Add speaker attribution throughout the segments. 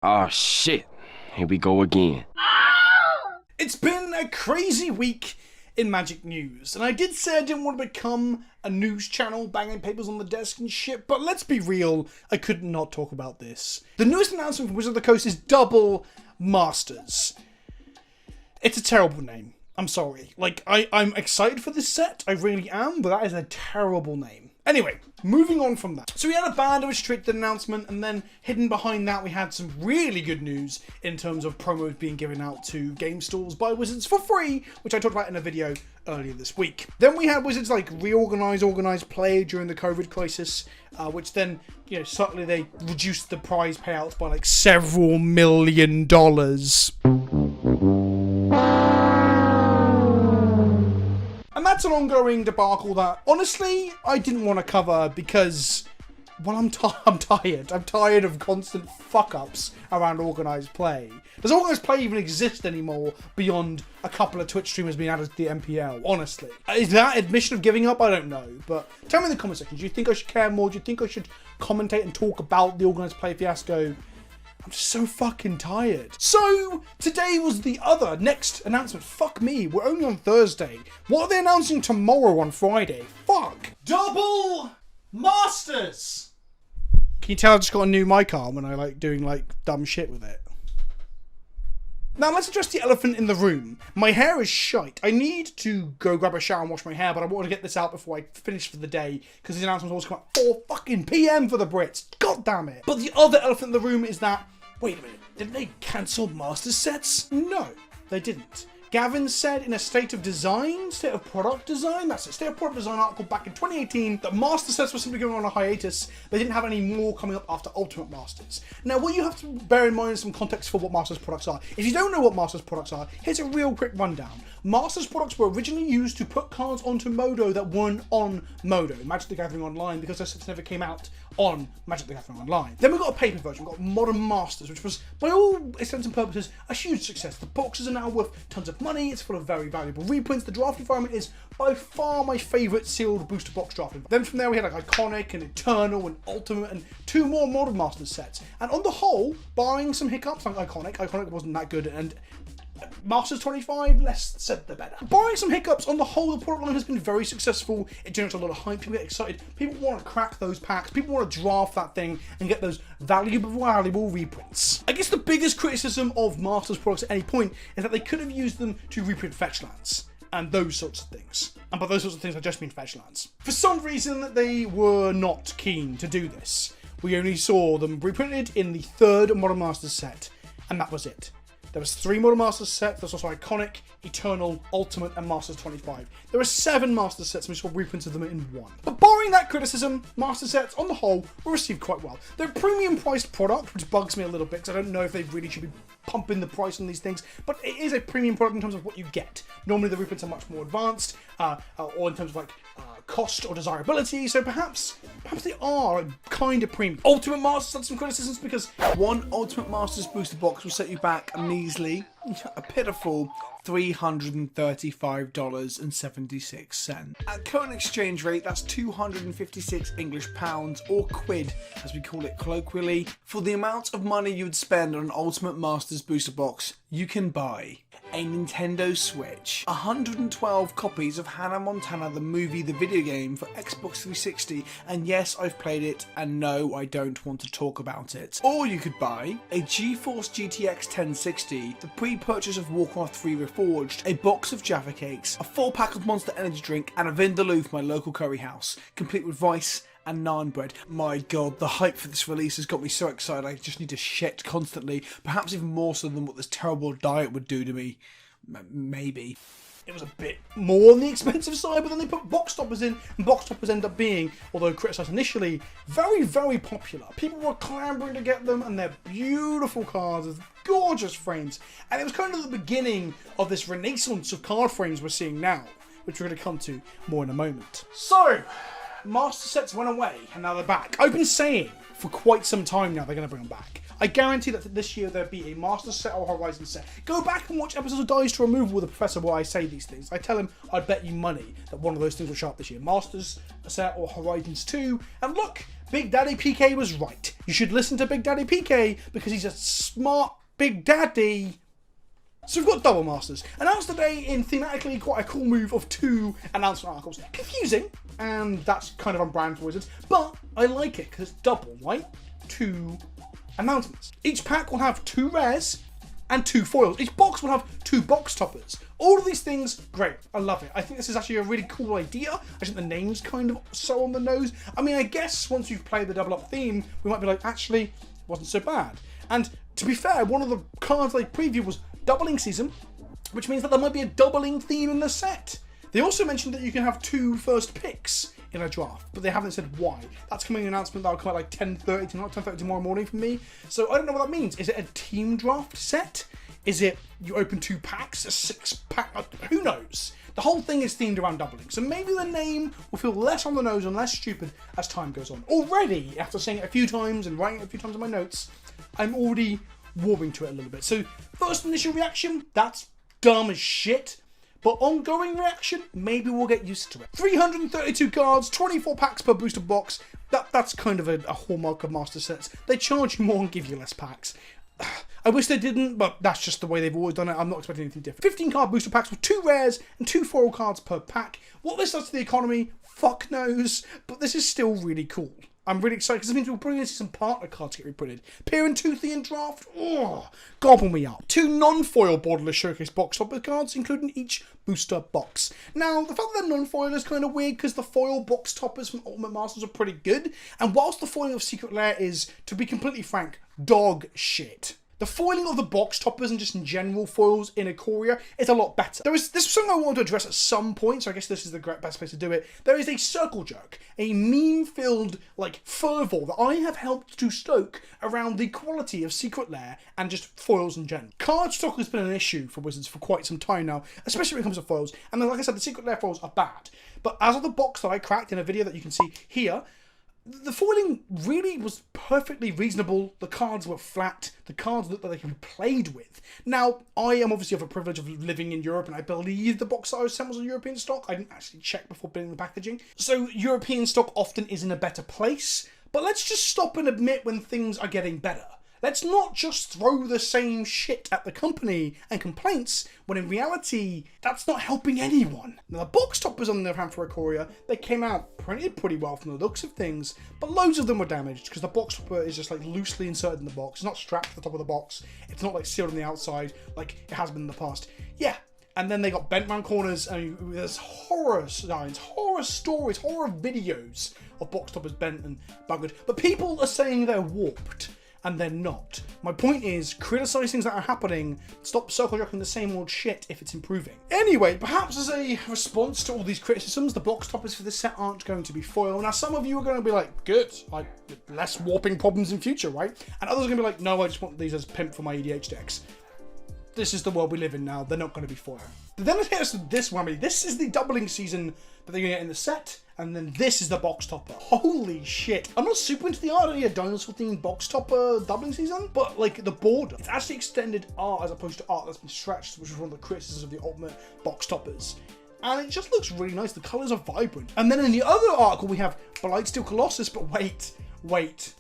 Speaker 1: Oh shit, here we go again.
Speaker 2: It's been a crazy week in Magic news, and I did say I didn't want to become a news channel banging papers on the desk and shit, but let's be real, I could not talk about this. The newest announcement from Wizards of the Coast is Double Masters. It's a terrible name. I'm sorry. Like, I'm excited for this set, I really am, but that is a terrible name. Anyway, moving on from that. So we had a band restricted announcement, and then hidden behind that we had some really good news in terms of promos being given out to game stores by Wizards for free, which I talked about in a video earlier this week. Then we had Wizards like organize play during the COVID crisis, which then, subtly they reduced the prize payouts by like several $1 million. And that's an ongoing debacle that, honestly, I didn't want to cover because, well, I'm tired. I'm tired of constant fuck-ups around organised play. Does organised play even exist anymore beyond a couple of Twitch streamers being added to the MPL, honestly? Is that admission of giving up? I don't know. But tell me in the comment section, do you think I should care more? Do you think I should commentate and talk about the organised play fiasco? I'm just so fucking tired. So, today was the other next announcement. Fuck me, we're only on Thursday. What are they announcing tomorrow on Friday? Fuck. Double Masters! Can you tell I just got a new mic arm and I like doing like dumb shit with it? Now let's address the elephant in the room. My hair is shite. I need to go grab a shower and wash my hair, but I wanted to get this out before I finish for the day, because these announcements always come at 4 fucking PM for the Brits. God damn it. But the other elephant in the room is that, wait a minute, did they cancel Masters sets? No, they didn't. Gavin said in a State of Product Design, that's it, State of Product Design article back in 2018, that Master sets were simply going on a hiatus. They didn't have any more coming up after Ultimate Masters. Now, what you have to bear in mind is some context for what Masters products are. If you don't know what Masters products are, here's a real quick rundown. Masters products were originally used to put cards onto Modo that weren't on Modo, Magic the Gathering Online, because those sets never came out on Magic the Gathering Online. Then we got a paper version, we got Modern Masters, which was, by all intents and purposes, a huge success. The boxes are now worth tons of money, it's full of very valuable reprints. The draft environment is by far my favourite sealed booster box draft environment. Then from there we had like Iconic and Eternal and Ultimate and 2 more Modern Masters sets. And on the whole, barring some hiccups like Iconic wasn't that good, and Masters 25, less said the better. Barring some hiccups, on the whole, the product line has been very successful. It generates a lot of hype, people get excited, people want to crack those packs, people want to draft that thing and get those valuable reprints. I guess the biggest criticism of Masters products at any point is that they could have used them to reprint Fetchlands and those sorts of things. And by those sorts of things, I just mean Fetchlands. For some reason, they were not keen to do this. We only saw them reprinted in the 3rd Modern Masters set, and that was it. There was 3 Modern Masters sets, there's also Iconic, Eternal, Ultimate, and Masters 25. There were 7 Masters sets, and we saw reprints of them in 1. But barring that criticism, Master sets, on the whole, were received quite well. They're a premium priced product, which bugs me a little bit, because I don't know if they really should be pumping the price on these things, but it is a premium product in terms of what you get. Normally the reprints are much more advanced, or in terms of like cost or desirability, so perhaps they are kind of premium. Ultimate Masters had some criticisms because one Ultimate Masters booster box will set you back a measly, a pitiful $335.76. At current exchange rate, that's 256 English pounds, or quid, as we call it colloquially. For the amount of money you would spend on an Ultimate Masters booster box, you can buy a Nintendo Switch, 112 copies of Hannah Montana the movie, the video game for Xbox 360, and yes, I've played it, and no, I don't want to talk about it. Or you could buy a GeForce GTX 1060, the pre-purchase of Warcraft 3 Reforged, a box of Jaffa Cakes, a 4-pack of Monster Energy drink, and a Vindaloo from my local curry house, complete with rice and naan bread. My god, the hype for this release has got me so excited I just need to shit constantly, perhaps even more so than what this terrible diet would do to me. Maybe. It was a bit more on the expensive side, but then they put box toppers in, and box toppers end up being, although criticised initially, very, very popular. People were clambering to get them, and they're beautiful cards with gorgeous frames. And it was kind of the beginning of this renaissance of card frames we're seeing now, which we're going to come to more in a moment. So, Master sets went away and now they're back. I've been saying for quite some time now they're going to bring them back. I guarantee that this year there'll be a Master set or Horizon set. Go back and watch episodes of Dice to Removal with the Professor where I say these things. I tell him I'd bet you money that one of those things will show up this year. Masters set or Horizons 2. And look, Big Daddy PK was right. You should listen to Big Daddy PK because he's a smart Big Daddy. So we've got double masters. Announced today in thematically quite a cool move of 2 announcement articles. Confusing, and that's kind of on brand for Wizards, but I like it because it's double, right? 2 announcements. Each pack will have 2 rares and 2 foils. Each box will have 2 box toppers. All of these things, great. I love it. I think this is actually a really cool idea. I think the name's kind of so on the nose. I mean, I guess once you've played the double up theme, we might be like, actually, wasn't so bad. And to be fair, one of the cards they previewed was doubling season, which means that there might be a doubling theme in the set. They also mentioned that you can have 2 first picks in a draft, but they haven't said why. That's coming an announcement that'll come at like 10:30 tonight, 10:30 tomorrow morning for me. So I don't know what that means. Is it a team draft set? Is it you open 2 packs, a 6-pack? Who knows? The whole thing is themed around doubling, so maybe the name will feel less on the nose and less stupid as time goes on. Already, after saying it a few times and writing it a few times in my notes, I'm already warming to it a little bit. So first initial reaction, that's dumb as shit. But ongoing reaction, maybe we'll get used to it. 332 cards, 24 packs per booster box. That's kind of a hallmark of master sets. They charge you more and give you less packs. I wish they didn't, but that's just the way they've always done it. I'm not expecting anything different. 15 card booster packs with 2 rares and 2 foil cards per pack. What this does to the economy, fuck knows, but this is still really cool. I'm really excited because it means we'll bring in some partner cards to get reprinted. Peer and Toothy and Draft, gobble me up. 2 non-foil Borderless Showcase box topper cards, including each booster box. Now, the fact that they're non-foil is kind of weird because the foil box toppers from Ultimate Masters are pretty good. And whilst the foiling of Secret Lair is, to be completely frank, dog shit, the foiling of the box toppers and just in general foils in Ikoria is a lot better. This was something I wanted to address at some point, so I guess this is the best place to do it. There is a circle jerk, a meme-filled like fervor that I have helped to stoke around the quality of Secret Lair and just foils in general. Card stock has been an issue for Wizards for quite some time now, especially when it comes to foils. And then, like I said, the Secret Lair foils are bad. But as of the box that I cracked in a video that you can see here, the foiling really was perfectly reasonable. The cards were flat. The cards looked like they can be played with. Now, I am obviously of a privilege of living in Europe, and I believe the box that I was sent was a European stock. I didn't actually check before bidding the packaging. So European stock often is in a better place. But let's just stop and admit when things are getting better. Let's not just throw the same shit at the company and complaints when in reality, that's not helping anyone. Now, the box toppers on the other hand for Ikoria, they came out pretty well from the looks of things, but loads of them were damaged because the box topper is just like loosely inserted in the box. It's not strapped to the top of the box. It's not like sealed on the outside like it has been in the past. Yeah. And then they got bent round corners, and there's horror signs, horror stories, horror videos of box toppers bent and buggered. But people are saying they're warped. And they're not. My point is, criticise things that are happening, stop circle jerking the same old shit if it's improving. Anyway, perhaps as a response to all these criticisms, the box toppers for this set aren't going to be foil. Now, some of you are going to be like, good, like, less warping problems in future, right? And others are going to be like, no, I just want these as pimp for my EDH decks. This is the world we live in now, they're not going to be foil. But then let's hit us with this whammy. This is the doubling season that they're going to get in the set. And then this is the box topper. Holy shit. I'm not super into the art of a dinosaur themed box topper doubling season, but like the border, it's actually extended art as opposed to art that's been stretched, which is one of the criticisms of the ultimate box toppers. And it just looks really nice. The colors are vibrant. And then in the other article, we have Blightsteel Colossus, but wait.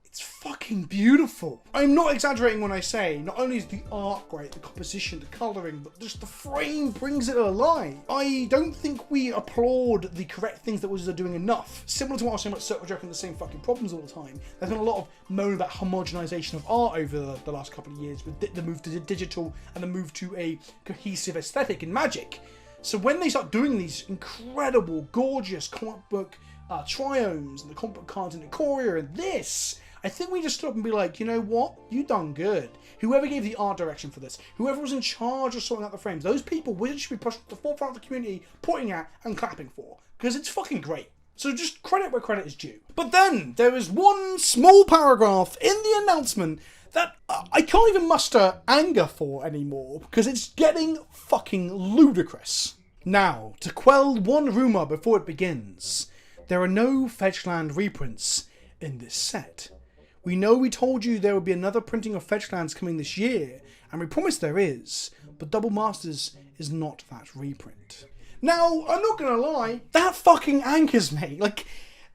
Speaker 2: It's fucking beautiful. I'm not exaggerating when I say, not only is the art great, the composition, the colouring, but just the frame brings it alive. I don't think we applaud the correct things that Wizards are doing enough. Similar to what I was saying about circle jerking the same fucking problems all the time. There's been a lot of moan about homogenization of art over the last couple of years with the move to digital and the move to a cohesive aesthetic in Magic. So when they start doing these incredible, gorgeous comic book triomes and the comic book cards in Ikoria and this, I think we just stop and be like, you know what? You done good. Whoever gave the art direction for this, whoever was in charge of sorting out the frames, those people Wizards should be pushed to the forefront of the community, pointing at and clapping for. Because it's fucking great. So just credit where credit is due. But then, there is one small paragraph in the announcement that I can't even muster anger for anymore, because it's getting fucking ludicrous. Now, to quell one rumour before it begins, there are no Fetchland reprints in this set. We know we told you there would be another printing of Fetchlands coming this year, and we promised there is, but Double Masters is not that reprint. Now, I'm not gonna lie, that fucking angers me. Like,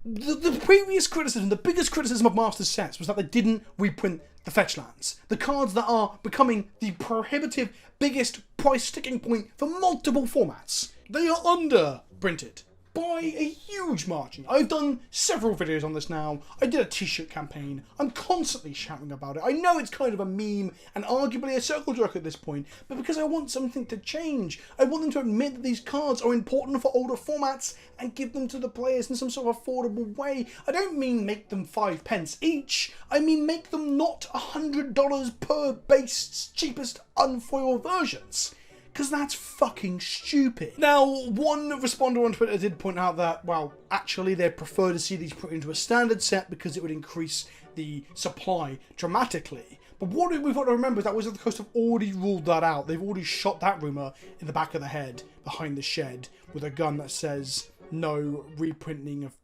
Speaker 2: the previous criticism, the biggest criticism of Masters sets was that they didn't reprint the Fetchlands. The cards that are becoming the prohibitive biggest price sticking point for multiple formats. They are under-printed by a huge margin. I've done several videos on this now. I did a t-shirt campaign. I'm constantly shouting about it. I know it's kind of a meme and arguably a circle jerk at this point, but because I want something to change. I want them to admit that these cards are important for older formats and give them to the players in some sort of affordable way. I don't mean make them 5 pence each. I mean make them not $100 per base cheapest unfoil versions. Because that's fucking stupid. Now, one responder on Twitter did point out that, well, actually they'd prefer to see these put into a standard set because it would increase the supply dramatically. But what we've got to remember is that Wizards of the Coast have already ruled that out. They've already shot that rumour in the back of the head behind the shed with a gun that says no reprinting of...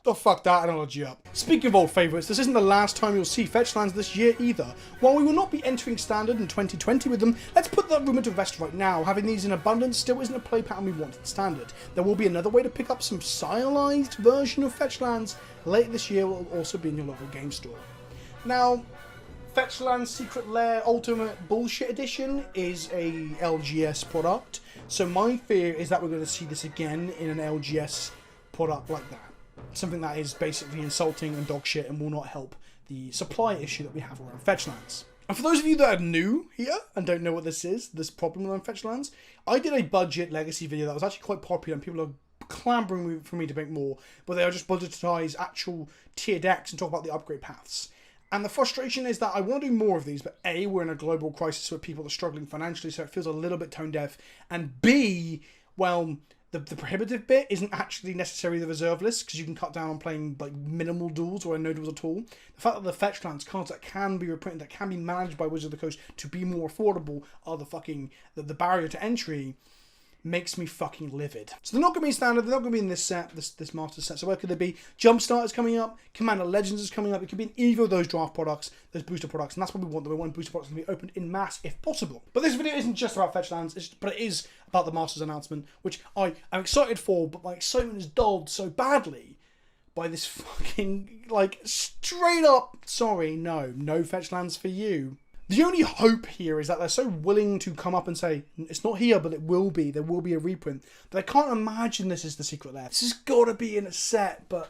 Speaker 2: Oh, fuck that, analogy up. Speaking of old favourites, this isn't the last time you'll see Fetchlands this year either. While we will not be entering Standard in 2020 with them, let's put that rumour to rest right now. Having these in abundance still isn't a play pattern we want in Standard. There will be another way to pick up some stylized version of Fetchlands. Later this year will also be in your local game store. Now, Fetchlands Secret Lair Ultimate Bullshit Edition is a LGS product, so my fear is that we're going to see this again in an LGS product like that. Something that is basically insulting and dog shit and will not help the supply issue that we have around Fetchlands. And for those of you that are new here and don't know what this is, this problem around Fetchlands, I did a budget legacy video that was actually quite popular and people are clambering for me to make more, but they are just budgetized actual tier decks and talk about the upgrade paths. And the frustration is that I want to do more of these, but A, we're in a global crisis where people are struggling financially, so it feels a little bit tone deaf, and B, well, the prohibitive bit isn't actually necessarily the reserve list, because you can cut down on playing like minimal duels or no duels at all. The fact that the Fetchlands cards that can be reprinted, that can be managed by Wizards of the Coast to be more affordable are the barrier to entry makes me fucking livid. So they're not going to be in Standard, they're not going to be in this set, this Master set. So where could they be? Jumpstart is coming up, Commander Legends is coming up. It could be in either of those draft products, those booster products, and that's what we want. We want booster products to be opened in mass if possible. But this video isn't just about Fetchlands, but it is about the Masters announcement, which I am excited for, but my excitement is dulled so badly by this fucking, like, straight up, sorry, no Fetchlands for you. The only hope here is that they're so willing to come up and say, it's not here, but it will be. There will be a reprint. That I can't imagine this is the Secret Lair. This has got to be in a set, but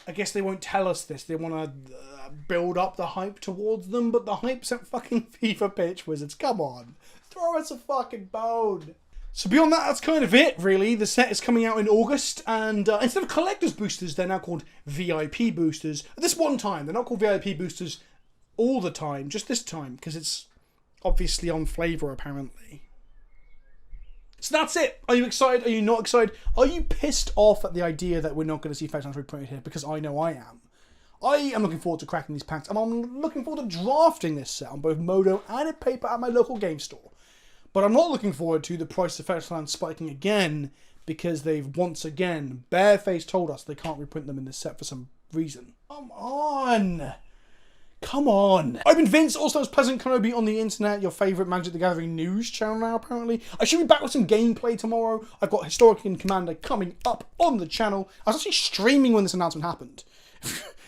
Speaker 2: I guess they won't tell us this. They want to build up the hype towards them, but the hype's at fucking fever pitch, Wizards. Come on. Throw us a fucking bone. So beyond that, that's kind of it, really. The set is coming out in August, and instead of collector's boosters, they're now called VIP boosters. At this one time, they're not called VIP boosters all the time, just this time, because it's obviously on flavour, apparently. So that's it. Are you excited? Are you not excited? Are you pissed off at the idea that we're not going to see Fetchlands reprinted here? Because I know I am. I am looking forward to cracking these packs, and I'm looking forward to drafting this set on both Modo and in paper at my local game store. But I'm not looking forward to the price of Fetchlands spiking again, because they've once again barefaced told us they can't reprint them in this set for some reason. Come on! Come on. I've been Vince, also known as PleasantKenobi on the internet, your favourite Magic the Gathering news channel now, apparently. I should be back with some gameplay tomorrow. I've got Historic and Commander coming up on the channel. I was actually streaming when this announcement happened.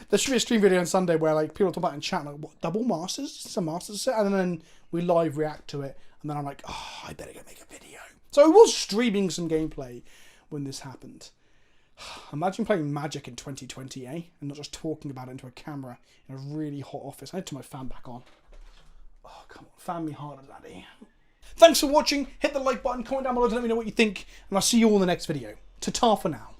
Speaker 2: There should be a stream video on Sunday where like people talk about it in chat, like, what, double Masters? It's a Masters set? And then we live react to it. And then I'm like, oh, I better go make a video. So I was streaming some gameplay when this happened. Imagine playing Magic in 2020, eh? And not just talking about it into a camera in a really hot office. I need to turn my fan back on. Oh, come on. Fan me harder, daddy. Thanks for watching. Hit the like button, comment down below to let me know what you think. And I'll see you all in the next video. Ta-ta for now.